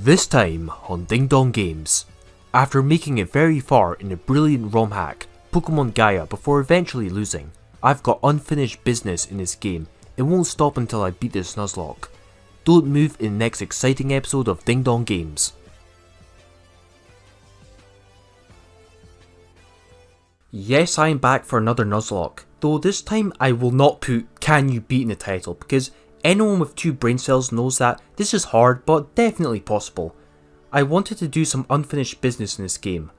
This time on Ding Dong Games. After making it very far in a brilliant ROM hack, Pokemon Gaia, before eventually losing, I've got unfinished business in this game. It won't stop until I beat this Nuzlocke. Don't move in the next exciting episode of Ding Dong Games. Yes, I am back for another Nuzlocke, though this time I will not put "can you beat" in the title, because anyone with 2 brain cells knows that this is hard but definitely possible. I wanted to do some unfinished business in this game.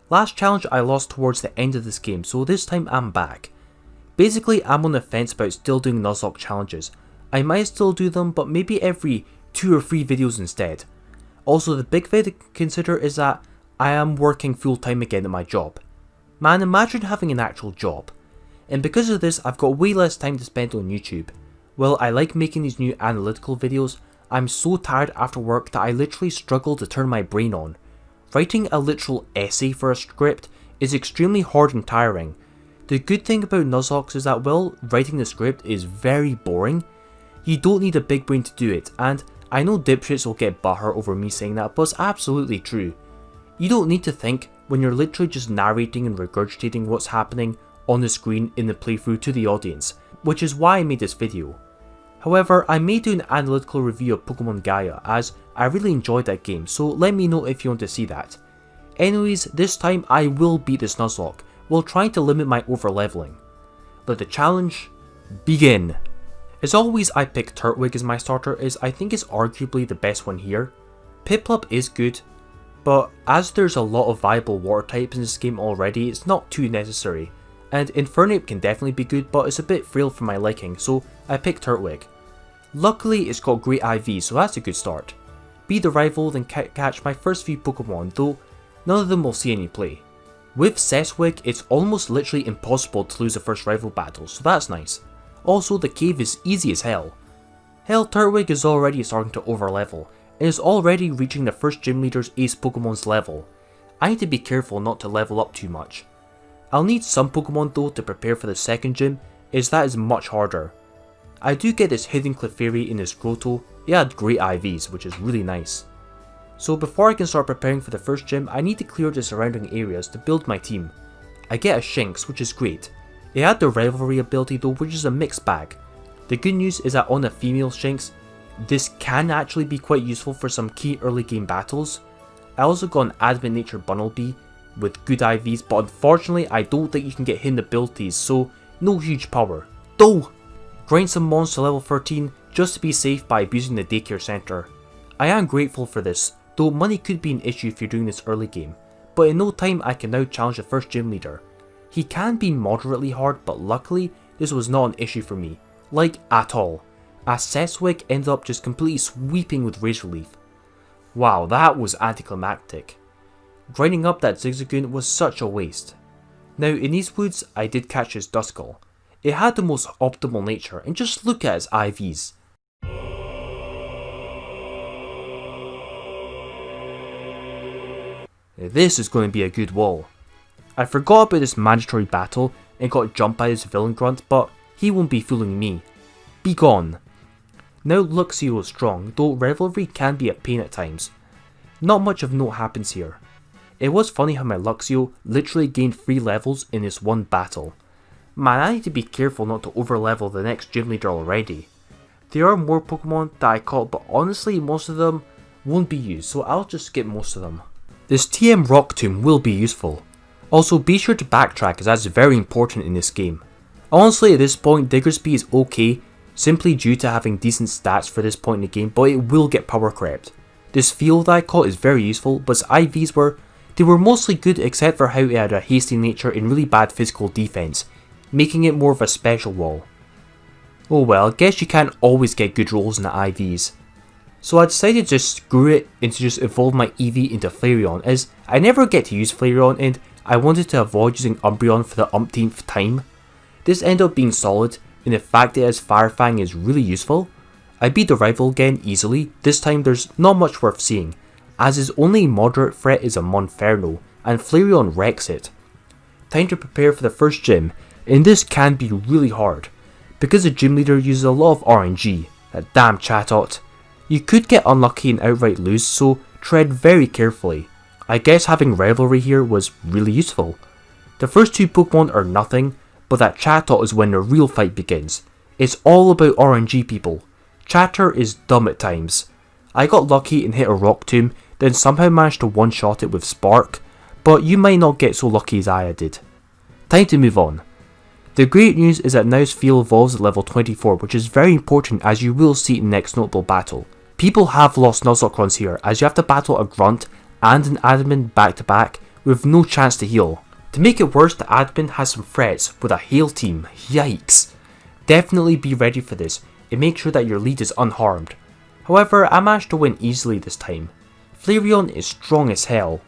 Last challenge I lost towards the end of this game, so this time I'm back. Basically, I'm on the fence about still doing Nuzlocke challenges. I might still do them, but maybe every 2 or 3 videos instead. Also, the big thing to consider is that I am working full time again at my job. Man, imagine having an actual job. And because of this, I've got way less time to spend on YouTube. While I like making these new analytical videos, I'm so tired after work that I literally struggle to turn my brain on. Writing a literal essay for a script is extremely hard and tiring. The good thing about Nuzlocke is that while writing the script is very boring, you don't need a big brain to do it, and I know dipshits will get butthurt over me saying that, but it's absolutely true. You don't need to think when you're literally just narrating and regurgitating what's happening on the screen in the playthrough to the audience, which is why I made this video. However, I may do an analytical review of Pokemon Gaia as I really enjoyed that game, so let me know if you want to see that. Anyways, this time I will beat this Nuzlocke while trying to limit my overleveling. Let the challenge begin. As always, I pick Turtwig as my starter as I think it's arguably the best one here. Piplup is good, but as there's a lot of viable water types in this game already, it's not too necessary. And Infernape can definitely be good, but it's a bit frail for my liking, so I picked Turtwig. Luckily, it's got great IV, so that's a good start. Be the rival, then catch my first few Pokemon, though none of them will see any play. With Seswig, it's almost literally impossible to lose the first rival battle, so that's nice. Also, the cave is easy as hell. Hell, Turtwig is already starting to overlevel, and is already reaching the first gym leader's ace Pokemon's level. I need to be careful not to level up too much. I'll need some Pokemon though to prepare for the second gym, as that is much harder. I do get this hidden Clefairy in this Grotto. It had great IVs, which is really nice. So before I can start preparing for the first gym, I need to clear the surrounding areas to build my team. I get a Shinx, which is great. It had the rivalry ability though, which is a mixed bag. The good news is that on a female Shinx, this can actually be quite useful for some key early game battles. I also got an Adamant Nature Bunnelby with good IVs, but unfortunately I don't think you can get hidden abilities, so no huge power. Though, grind some mons to level 13 just to be safe by abusing the daycare center. I am grateful for this, though money could be an issue if you're doing this early game, but in no time I can now challenge the first gym leader. He can be moderately hard, but luckily this was not an issue for me, like at all, as Seswig ended up just completely sweeping with Razor Leaf. Wow, that was anticlimactic. Grinding up that Zigzagoon was such a waste. Now in these woods I did catch his Duskull. It had the most optimal nature, and just look at its IVs. This is going to be a good wall. I forgot about this mandatory battle and got jumped by this villain grunt, but he won't be fooling me. Be gone. Now Luxio is strong, though rivalry can be a pain at times. Not much of note happens here. It was funny how my Luxio literally gained 3 levels in this one battle. Man, I need to be careful not to overlevel the next gym leader already. There are more Pokemon that I caught, but honestly most of them won't be used, so I'll just skip most of them. This TM Rock Tomb will be useful. Also, be sure to backtrack as that's very important in this game. Honestly, at this point Diggersby is okay, simply due to having decent stats for this point in the game, but it will get power crept. This field that I caught is very useful, but its IVs were mostly good except for how it had a hasty nature and really bad physical defense, making it more of a special wall. Oh well, I guess you can't always get good rolls in the IVs. So I decided to just screw it and to just evolve my Eevee into Flareon, as I never get to use Flareon and I wanted to avoid using Umbreon for the umpteenth time. This ended up being solid, and the fact that it has Fire Fang is really useful. I beat the rival again easily. This time there's not much worth seeing, as his only moderate threat is a Monferno, and Flareon wrecks it. Time to prepare for the first gym, and this can be really hard, because the gym leader uses a lot of RNG, that damn Chatot. You could get unlucky and outright lose, so tread very carefully. I guess having rivalry here was really useful. The first two Pokemon are nothing, but that Chatot is when the real fight begins. It's all about RNG, people. Chatter is dumb at times. I got lucky and hit a Rock Tomb, then somehow managed to one-shot it with Spark, but you might not get so lucky as I did. Time to move on. The great news is that now Sphere evolves at level 24, which is very important as you will see in the next notable battle. People have lost Nuzlocke runs here, as you have to battle a Grunt and an Admin back to back with no chance to heal. To make it worse, the Admin has some threats with a Hail team, yikes. Definitely be ready for this and make sure that your lead is unharmed. However, I managed to win easily this time. Flareon is strong as hell.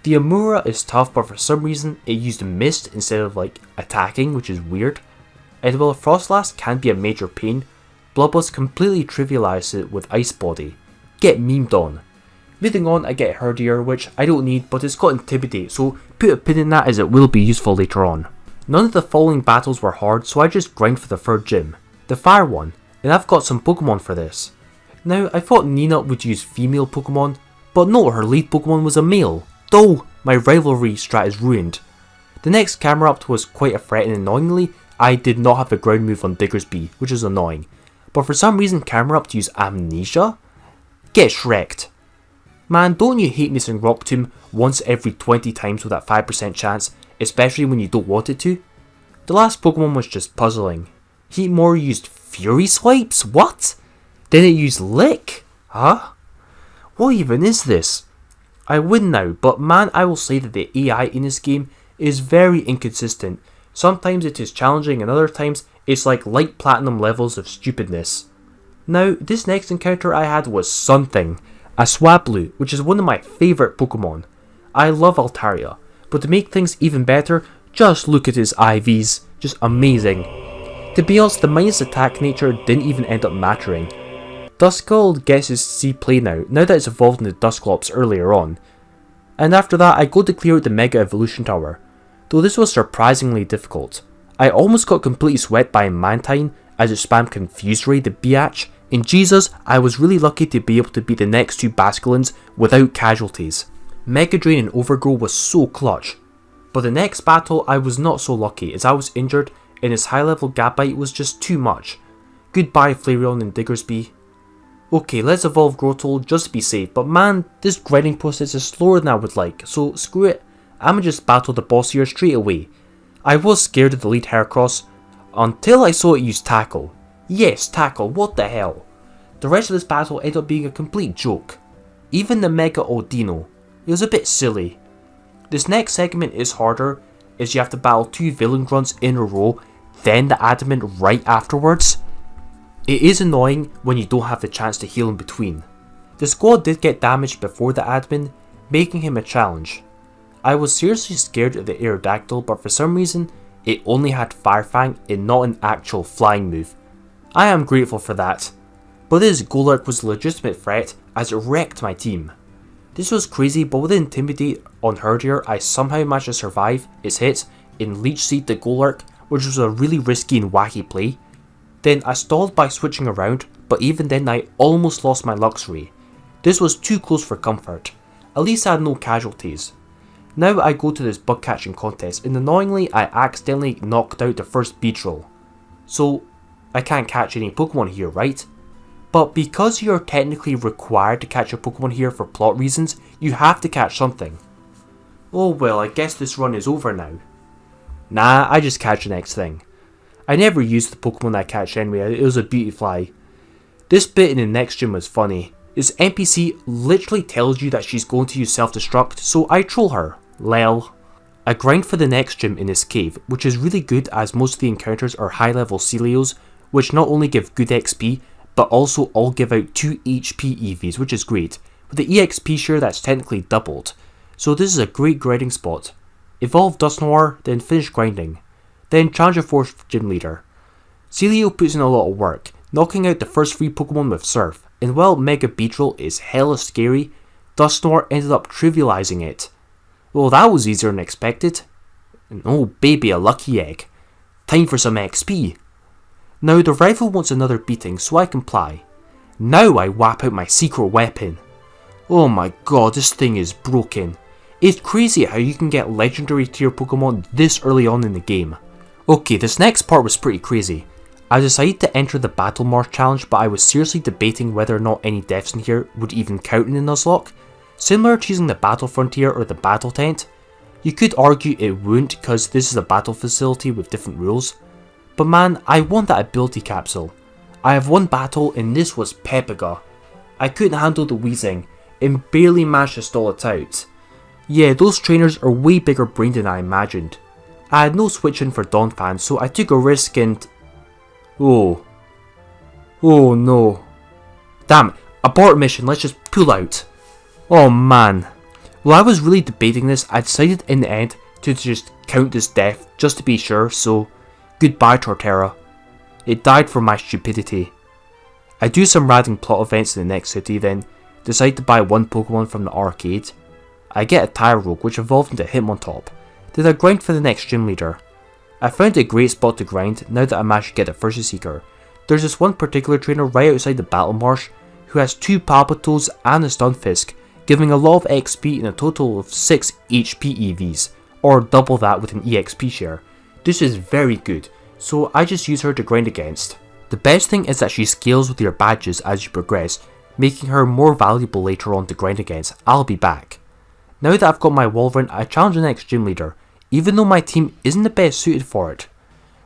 The Amura is tough, but for some reason it used Mist instead of attacking, which is weird. And while Frostlass can be a major pain, Bloodless completely trivializes it with Ice Body. Get memed on. Moving on, I get Herdier, which I don't need, but it's got Intimidate, so put a pin in that as it will be useful later on. None of the following battles were hard, so I just grind for the third gym, the Fire one, and I've got some Pokemon for this. Now, I thought Nina would use female Pokemon, but no, her lead Pokemon was a male. Though, my rivalry strat is ruined. The next camera up was quite a threat, and annoyingly, I did not have a ground move on Diggersby, which is annoying. But for some reason, camera up to use Amnesia? Get Shrek'd. Man, don't you hate missing Rock Tomb once every 20 times with that 5% chance, especially when you don't want it to? The last Pokemon was just puzzling. Heatmore used Fury Swipes? What? Then it used Lick? Huh? What even is this? I win now, but man, I will say that the AI in this game is very inconsistent. Sometimes it is challenging and other times it's like light platinum levels of stupidness. Now, this next encounter I had was something. A Swablu, which is one of my favourite Pokemon. I love Altaria, but to make things even better, just look at his IVs, just amazing. To be honest, the minus attack nature didn't even end up mattering. Duskull gets his C play now that it's evolved into Dusclops earlier on. And after that I go to clear out the Mega Evolution Tower, though this was surprisingly difficult. I almost got completely swept by Mantine as it spammed Confuse Ray the Biatch, and Jesus, I was really lucky to be able to beat the next two Basculins without casualties. Mega Drain and Overgrow was so clutch. But the next battle I was not so lucky as I was injured and his high level Gabite was just too much. Goodbye Flareon and Diggersby. Okay, let's evolve Grottle just to be safe, but man, this grinding process is slower than I would like, so screw it, I'ma just battle the boss here straight away. I was scared of the lead Heracross, until I saw it use Tackle. Yes, Tackle, what the hell. The rest of this battle ended up being a complete joke. Even the Mega Odino, it was a bit silly. This next segment is harder, as you have to battle two Villain Grunts in a row, then the Adamant right afterwards. It is annoying when you don't have the chance to heal in between. The squad did get damaged before the admin, making him a challenge. I was seriously scared of the Aerodactyl, but for some reason, it only had Fire Fang and not an actual flying move. I am grateful for that. But this Golurk was a legitimate threat as it wrecked my team. This was crazy, but with Intimidate on Herdier, I somehow managed to survive its hits and Leech Seed the Golurk, which was a really risky and wacky play. Then I stalled by switching around, but even then I almost lost my Luxray. This was too close for comfort. At least I had no casualties. Now I go to this bug catching contest, and annoyingly I accidentally knocked out the first Beedrill. So I can't catch any Pokemon here, right? But because you're technically required to catch a Pokemon here for plot reasons, you have to catch something. Oh well, I guess this run is over now. Nah, I just catch the next thing. I never used the Pokemon I catch anyway, it was a Beautifly. This bit in the next gym was funny. This NPC literally tells you that she's going to use self-destruct, so I troll her. Lel. I grind for the next gym in this cave, which is really good as most of the encounters are high level Celios, which not only give good XP, but also all give out 2 HP EVs, which is great. With the EXP share that's technically doubled, so this is a great grinding spot. Evolve Dusknoir, then finish grinding. Then challenge a 4th gym leader. Celio puts in a lot of work, knocking out the first 3 Pokemon with Surf, and while Mega Beedrill is hella scary, Dusknoir ended up trivializing it. Well, that was easier than expected. And oh baby, a lucky egg. Time for some XP. Now the rival wants another beating, so I comply. Now I whap out my secret weapon. Oh my god, this thing is broken. It's crazy how you can get legendary tier Pokemon this early on in the game. Okay, this next part was pretty crazy. I decided to enter the Battle Marsh challenge, but I was seriously debating whether or not any deaths in here would even count in the Nuzlocke. Similar to using the Battle Frontier or the Battle Tent. You could argue it wouldn't because this is a battle facility with different rules. But man, I want that ability capsule. I have one battle and this was Pepega. I couldn't handle the wheezing and barely managed to stall it out. Yeah, those trainers are way bigger brained than I imagined. I had no switch in for Donphan, so I took a risk and... Oh no. Damn, abort mission, let's just pull out. Oh man. While I was really debating this, I decided in the end to just count this death just to be sure, so goodbye Torterra. It died for my stupidity. I do some random plot events in the next city, then decide to buy one Pokemon from the arcade. I get a Tyrogue which evolved into Hitmontop. Then I grind for the next gym leader. I found a great spot to grind now that I managed to get a Versus Seeker. There's this one particular trainer right outside the Battle Marsh who has 2 Palpitals and a Stunfisk, giving a lot of XP and a total of 6 HP EVs, or double that with an EXP share. This is very good, so I just use her to grind against. The best thing is that she scales with your badges as you progress, making her more valuable later on to grind against. I'll be back. Now that I've got my Wolverine, I challenge the next gym leader, even though my team isn't the best suited for it.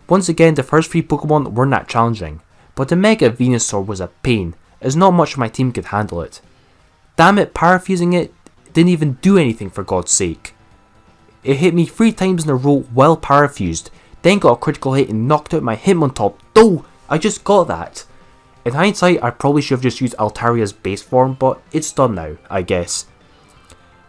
Once again, the first 3 Pokemon weren't that challenging, but the Mega Venusaur was a pain, as not much of my team could handle it. Damn it, parafusing it didn't even do anything for God's sake. It hit me 3 times in a row while parafused, then got a critical hit and knocked out my Hitmontop. Oh, I just got that. In hindsight, I probably should have just used Altaria's base form, but it's done now, I guess.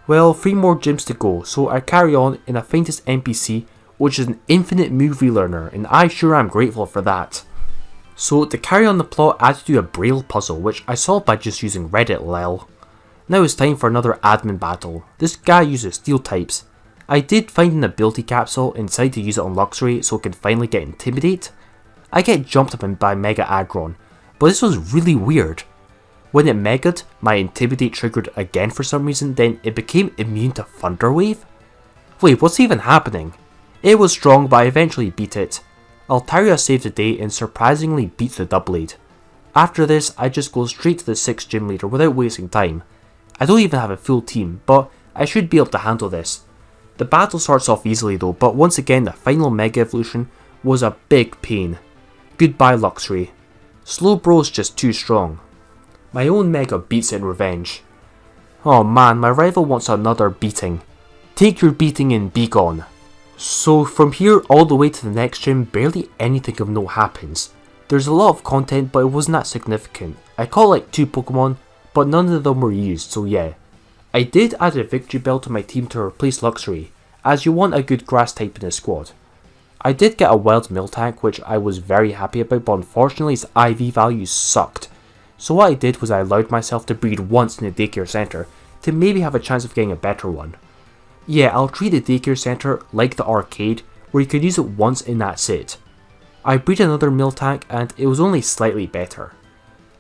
Well, 3 more gyms to go, so I carry on and I find this NPC, which is an infinite move relearner, and I sure am grateful for that. So to carry on the plot, I had to do a Braille puzzle, which I solved by just using Reddit lol. Now it's time for another admin battle. This guy uses steel types. I did find an ability capsule and decided to use it on Luxray so I could finally get Intimidate. I get jumped up by Mega Aggron, but this was really weird. When it Mega'd, my Intimidate triggered again for some reason, then it became immune to Thunder Wave? Wait, what's even happening? It was strong, but I eventually beat it. Altaria saved the day and surprisingly beats the Doublade. After this, I just go straight to the 6th gym leader without wasting time. I don't even have a full team, but I should be able to handle this. The battle starts off easily though, but once again the final Mega Evolution was a big pain. Goodbye Luxray. Slowbro's just too strong. My own Mega beats it in revenge. Oh man, my rival wants another beating. Take your beating and be gone. So from here all the way to the next gym, barely anything of note happens. There's a lot of content, but it wasn't that significant. I caught like 2 Pokemon, but none of them were used, so yeah. I did add a Victory Bell to my team to replace Luxray, as you want a good grass type in a squad. I did get a Wild Miltank, which I was very happy about, but unfortunately its IV values sucked. So what I did was I allowed myself to breed once in the daycare centre, to maybe have a chance of getting a better one. Yeah, I'll treat the daycare centre like the arcade, where you could use it once and that's it. I breed another Miltank and it was only slightly better.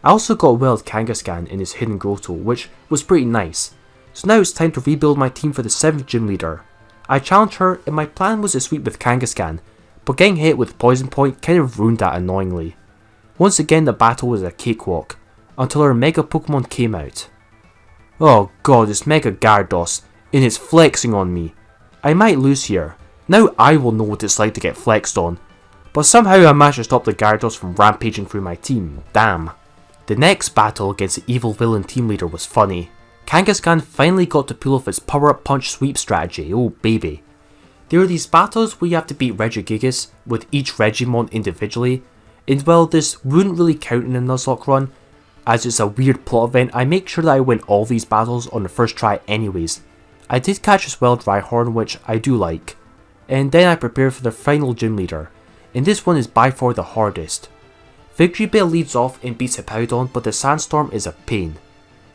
I also got Wild Kangaskhan in his Hidden Grotto, which was pretty nice. So now it's time to rebuild my team for the 7th gym leader. I challenged her and my plan was to sweep with Kangaskhan, but getting hit with Poison Point kind of ruined that annoyingly. Once again the battle was a cakewalk, until our Mega Pokemon came out. Oh god, it's Mega Gyarados, and it's flexing on me. I might lose here. Now I will know what it's like to get flexed on. But somehow I managed to stop the Gyarados from rampaging through my team, damn. The next battle against the evil villain team leader was funny. Kangaskhan finally got to pull off its power up punch sweep strategy, oh baby. There are these battles where you have to beat Regigigas with each Regimon individually, and while this wouldn't really count in a Nuzlocke run, as it's a weird plot event, I make sure that I win all these battles on the first try anyways. I did catch as well Dryhorn, which I do like, and then I prepare for the final gym leader, and this one is by far the hardest. Victory Bell leads off and beats Hippowdon, but the Sandstorm is a pain.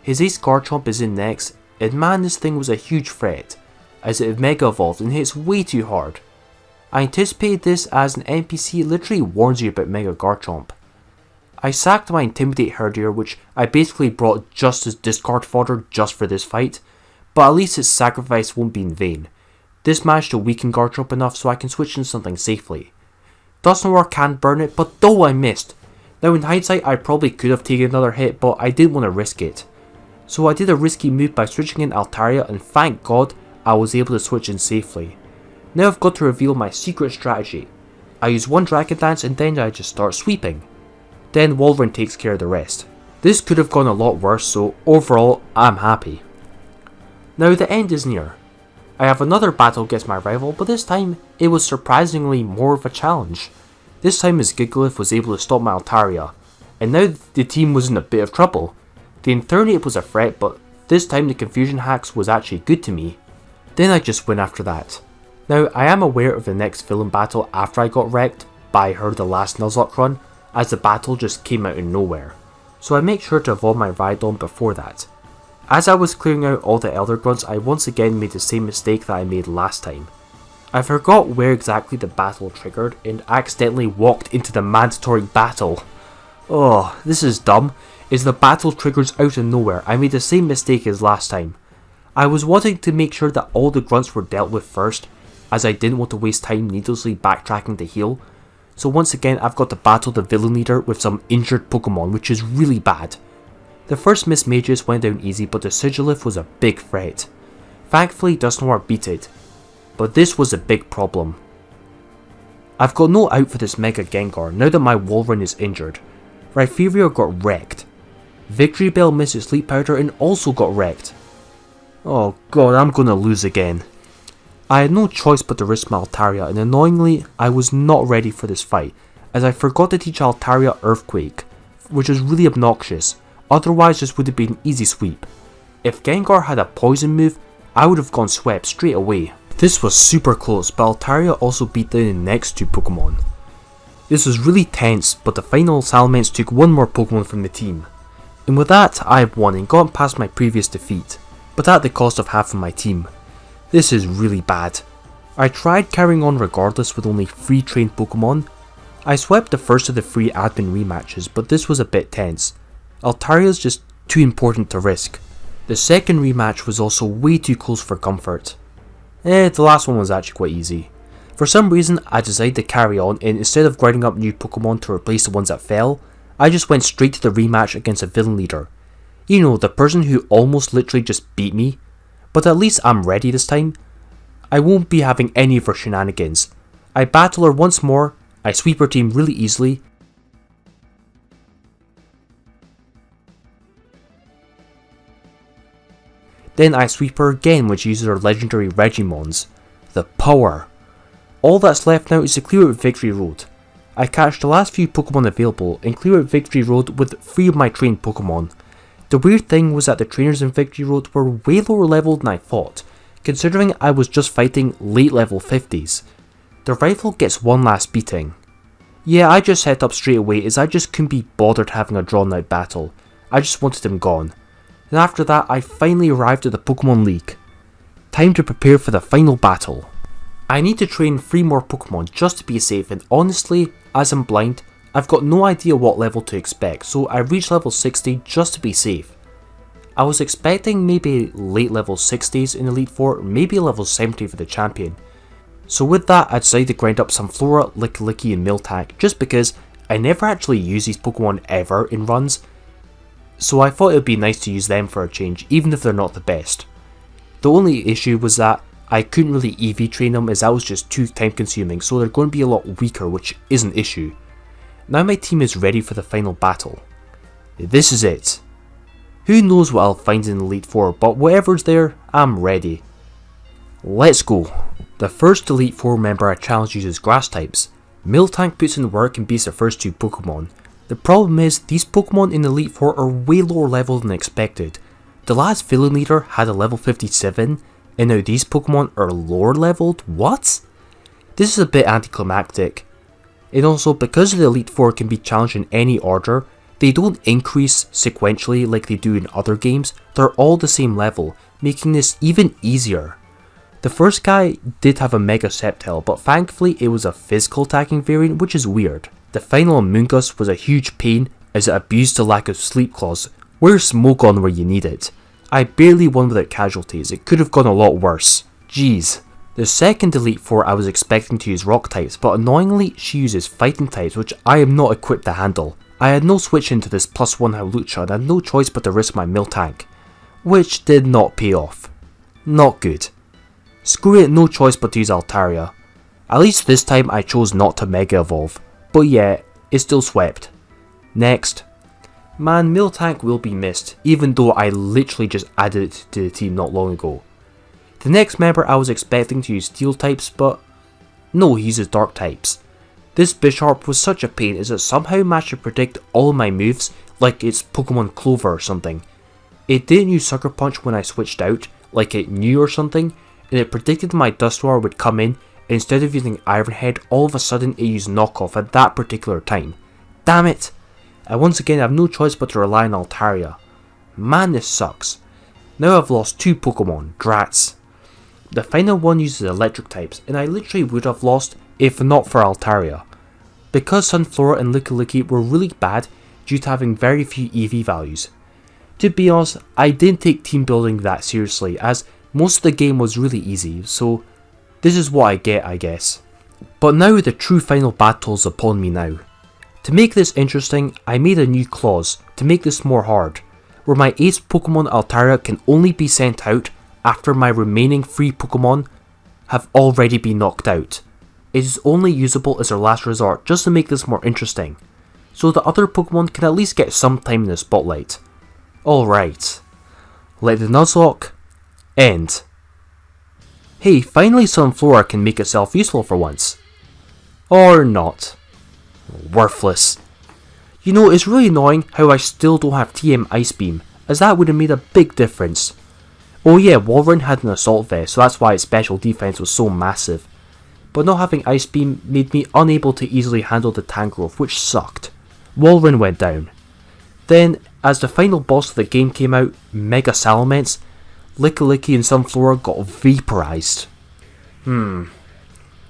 His Ace Garchomp is in next, and man, this thing was a huge threat, as it Mega Evolved and hits way too hard. I anticipated this as an NPC literally warns you about Mega Garchomp. I sacked my Intimidate Herdier, which I basically brought just as discard fodder just for this fight, but at least its sacrifice won't be in vain. This managed to weaken Garchomp enough so I can switch in something safely. Dusknoir can burn it, but though I missed. Now in hindsight I probably could have taken another hit, but I didn't want to risk it. So I did a risky move by switching in Altaria, and thank God I was able to switch in safely. Now I've got to reveal my secret strategy. I use one Dragon Dance and then I just start sweeping. Then Wolverine takes care of the rest. This could have gone a lot worse, so overall I'm happy. Now the end is near. I have another battle against my rival, but this time it was surprisingly more of a challenge. This time as Gigalith was able to stop my Altaria, and now the team was in a bit of trouble. The Infernape was a threat, but this time the Confusion Hacks was actually good to me. Then I just went after that. Now I am aware of the next villain battle after I got wrecked by her the last Nuzlocke run, as the battle just came out of nowhere, so I make sure to evolve my Rhydon before that. As I was clearing out all the Elder Grunts, I once again made the same mistake that I made last time. I forgot where exactly the battle triggered and accidentally walked into the mandatory battle. Oh, this is dumb. Is the battle triggers out of nowhere. I made the same mistake as last time. I was wanting to make sure that all the grunts were dealt with first, as I didn't want to waste time needlessly backtracking to heal. So once again I've got to battle the villain leader with some injured Pokemon, which is really bad. The first Miss Magus went down easy, but the Sigilif was a big threat. Thankfully Dusknoir beat it, but this was a big problem. I've got no out for this Mega Gengar now that my Wolverine is injured. Rhyperior got wrecked. Victory Bell missed its Sleep Powder and also got wrecked. Oh god, I'm gonna lose again. I had no choice but to risk my Altaria, and annoyingly I was not ready for this fight, as I forgot to teach Altaria Earthquake, which was really obnoxious. Otherwise this would have been an easy sweep. If Gengar had a poison move, I would have gone swept straight away. This was super close, but Altaria also beat down the next two Pokemon. This was really tense, but the final Salamence took one more Pokemon from the team. And with that, I have won and gotten past my previous defeat, but at the cost of half of my team. This is really bad. I tried carrying on regardless with only 3 trained Pokemon. I swept the first of the 3 admin rematches, but this was a bit tense. Altaria is just too important to risk. The second rematch was also way too close for comfort. The last one was actually quite easy. For some reason I decided to carry on, and instead of grinding up new Pokemon to replace the ones that fell, I just went straight to the rematch against a villain leader. You know, the person who almost literally just beat me. But at least I'm ready this time. I won't be having any of her shenanigans. I battle her once more, I sweep her team really easily. Then I sweep her again, which uses her legendary Regimons. The power. All that's left now is to clear out Victory Road. I catch the last few Pokemon available and clear out Victory Road with 3 of my trained Pokemon. The weird thing was that the trainers in Victory Road were way lower level than I thought, considering I was just fighting late level 50s. The rifle gets one last beating. Yeah, I just set up straight away as I just couldn't be bothered having a drawn out battle. I just wanted him gone. And after that I finally arrived at the Pokemon League. Time to prepare for the final battle. I need to train 3 more Pokemon just to be safe, and honestly, as I'm blind, I've got no idea what level to expect, so I reached level 60 just to be safe. I was expecting maybe late level 60s in Elite Four, maybe level 70 for the champion. So with that I decided to grind up some Flora, Lickilicky and Miltank just because I never actually use these Pokemon ever in runs, so I thought it would be nice to use them for a change even if they're not the best. The only issue was that I couldn't really EV train them as that was just too time consuming, so they're going to be a lot weaker, which is an issue. Now my team is ready for the final battle. This is it. Who knows what I'll find in Elite Four, but whatever's there, I'm ready. Let's go. The first Elite Four member I challenge uses grass types. Miltank puts in work and beats the first 2 Pokemon. The problem is, these Pokemon in Elite Four are way lower level than expected. The last villain leader had a level 57, and now these Pokemon are lower leveled? What? This is a bit anticlimactic. And also, because the Elite Four can be challenged in any order, they don't increase sequentially like they do in other games, they're all the same level, making this even easier. The first guy did have a Mega Sceptile, but thankfully it was a physical attacking variant, which is weird. The final Amoonguss was a huge pain, Is it abused to lack of sleep clause? Where's smoke on where you need it? I barely won without casualties, it could have gone a lot worse. Jeez. The second Elite Four I was expecting to use rock types, but annoyingly she uses fighting types which I am not equipped to handle. I had no switch into this +1 Hawlucha and had no choice but to risk my Miltank, which did not pay off. Not good. Screw it, no choice but to use Altaria. At least this time I chose not to Mega Evolve, but yeah, it still swept. Next. Man, Miltank will be missed, even though I literally just added it to the team not long ago. The next member I was expecting to use Steel types, but no, he uses Dark types. This Bisharp was such a pain as it somehow managed to predict all my moves like it's Pokemon Clover or something. It didn't use Sucker Punch when I switched out, like it knew or something, and it predicted my Duskall would come in, and instead of using Iron Head, all of a sudden it used Knockoff at that particular time. Damn it! And once again I have no choice but to rely on Altaria. Man, this sucks. Now I've lost 2 Pokemon, drats. The final one uses electric types, and I literally would have lost if not for Altaria. Because Sunflora and Lickilicky were really bad due to having very few EV values. To be honest, I didn't take team building that seriously as most of the game was really easy, so this is what I get, I guess. But now the true final battle is upon me now. To make this interesting, I made a new clause to make this more hard, where my ace Pokemon Altaria can only be sent out after my remaining 3 Pokemon have already been knocked out. It is only usable as their last resort just to make this more interesting, so the other Pokemon can at least get some time in the spotlight. Alright, let the Nuzlocke end. Hey, finally Sunflora can make itself useful for once. Or not. Worthless. You know, it's really annoying how I still don't have TM Ice Beam, as that would have made a big difference. Oh yeah, Walrein had an Assault Vest, so that's why its special defense was so massive. But not having Ice Beam made me unable to easily handle the Tangrowth, which sucked. Walrein went down. Then, as the final boss of the game came out, Mega Salamence, Lickilicky and Sunflora got vaporized.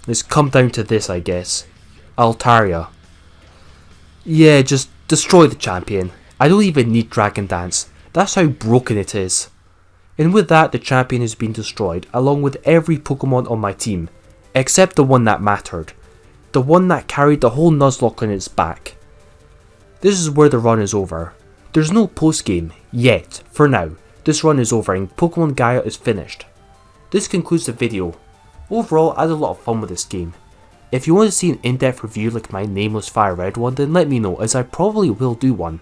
It's come down to this, I guess. Altaria. Yeah, just destroy the champion. I don't even need Dragon Dance. That's how broken it is. And with that, the champion has been destroyed, along with every Pokemon on my team, except the one that mattered. The one that carried the whole Nuzlocke on its back. This is where the run is over. There's no post-game, yet, for now. This run is over and Pokemon Gaia is finished. This concludes the video. Overall, I had a lot of fun with this game. If you want to see an in-depth review like my Nameless Fire Red one, then let me know, as I probably will do one.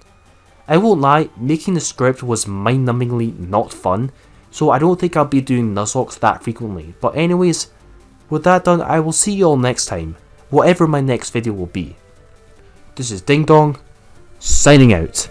I won't lie, making the script was mind-numbingly not fun, so I don't think I'll be doing Nuzlockes that frequently. But anyways, with that done, I will see you all next time, whatever my next video will be. This is Ding Dong, signing out.